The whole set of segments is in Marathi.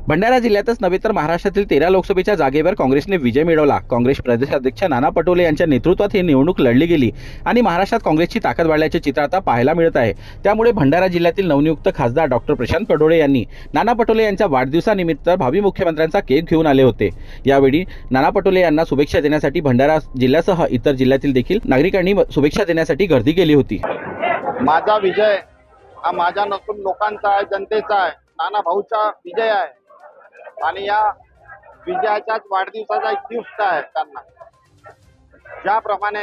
भंडारा जिल्ह्यातच नव्हे तर महाराष्ट्रातील 13 लोकसभेच्या जागेवर काँग्रेसने विजय मिळवला। काँग्रेस प्रदेशाध्यक्ष नाना पटोले यांच्या नेतृत्वात ही निवडणूक लढली गेली आणि महाराष्ट्रात काँग्रेसची ताकद वाढल्याचे चित्र आता पाहायला मिळत आहे। त्यामुळे भंडारा जिल्ह्यातील नवनियुक्त खासदार डॉक्टर प्रशांत पडोळे यांनी नाना पटोले यांच्या वाढदिवसानिमित्त भावी मुख्यमंत्र्यांचा केक घेऊन आले होते। यावेळी नाना पटोले यांना शुभेच्छा देण्यासाठी भंडारा जिल्ह्यासह इतर जिल्ह्यातील देखील नागरिकांनी शुभेच्छा देण्यासाठी गर्दी केली होती। माझा विजय हा माझा नसून लोकांचा आहे, जनतेचा आहे, नाना भाऊचा विजय आहे आणि या विजयाच्याच वाढदिवसाचा एक गिफ्ट आहे त्यांना। ज्याप्रमाणे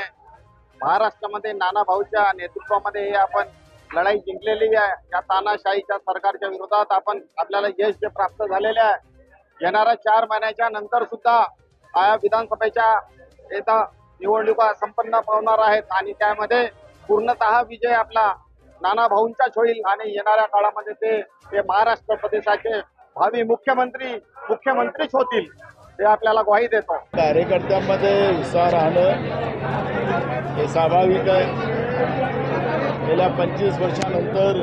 महाराष्ट्रामध्ये नाना भाऊच्या नेतृत्वामध्ये हे आपण लढाई जिंकलेली आहे, या तानाशाहीच्या सरकारच्या विरोधात आपल्याला यश जे प्राप्त झालेले आहे, येणाऱ्या 4 महिन्याच्या नंतर सुद्धा या विधानसभेच्या निवडणुका संपन्न पावणार आहेत आणि त्यामध्ये पूर्णतः विजय आपला नाना भाऊंचाच होईल आणि येणाऱ्या काळामध्ये ते महाराष्ट्र प्रदेशाचे भावी मुख्यमंत्रीच होतील हे आपल्याला ग्वाही देतो। कार्यकर्त्यांमध्ये उत्साह राहणं हे स्वाभाविक आहे। गेल्या 25 वर्षानंतर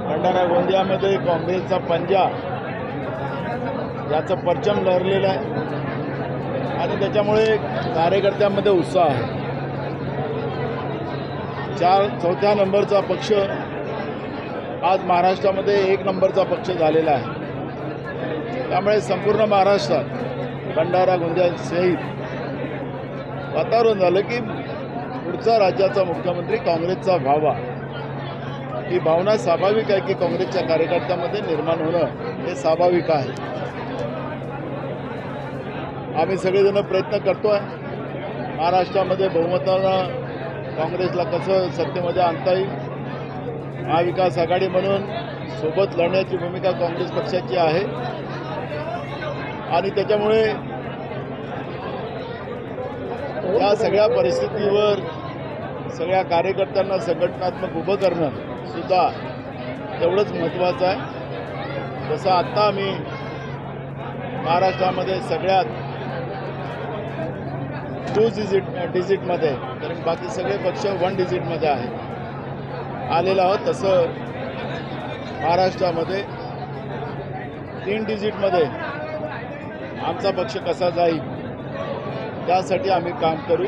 भंडारा गोंदियामध्ये काँग्रेसचा पंजा याचं परचम लहरलेलं आहे आणि त्याच्यामुळे कार्यकर्त्यांमध्ये उत्साह आहे। चौथ्या नंबरचा पक्ष आज महाराष्ट्रामध्ये 1 नंबरचा पक्ष झालेला आहे। त्यामुळे संपूर्ण महाराष्ट्रात भंडारा गोंदियासहित वातावरण झालं की पुढचा राज्याचा मुख्यमंत्री काँग्रेसचा व्हावा, ही भावना स्वाभाविक आहे की काँग्रेसच्या कार्यकर्त्यांमध्ये निर्माण होणं हे स्वाभाविक आहे। आम्ही सगळेजण प्रयत्न करतोय महाराष्ट्रामध्ये बहुमतानं काँग्रेसला कसं सत्तेमध्ये आणता येईल। महाविकास आघाडी म्हणून सोबत लढण्याची भूमिका काँग्रेस पक्षाची आहे आणि त्याच्यामुळे या सगळ्या परिस्थितीवर सगळ्या कार्यकर्त्यांना संघटनात्मक उभं करणं सुद्धा तेवढंच महत्त्वाचं आहे। जसं आत्ता आम्ही महाराष्ट्रामध्ये सगळ्यात 2 डिजिटमध्ये तर बाकी सगळे पक्ष 1 डिजिटमध्ये आलेला आहोत, तसं महाराष्ट्रामध्ये 3 डिजिटमध्ये आमचा पक्ष कसा जाईल त्यासाठी आम्ही काम करू।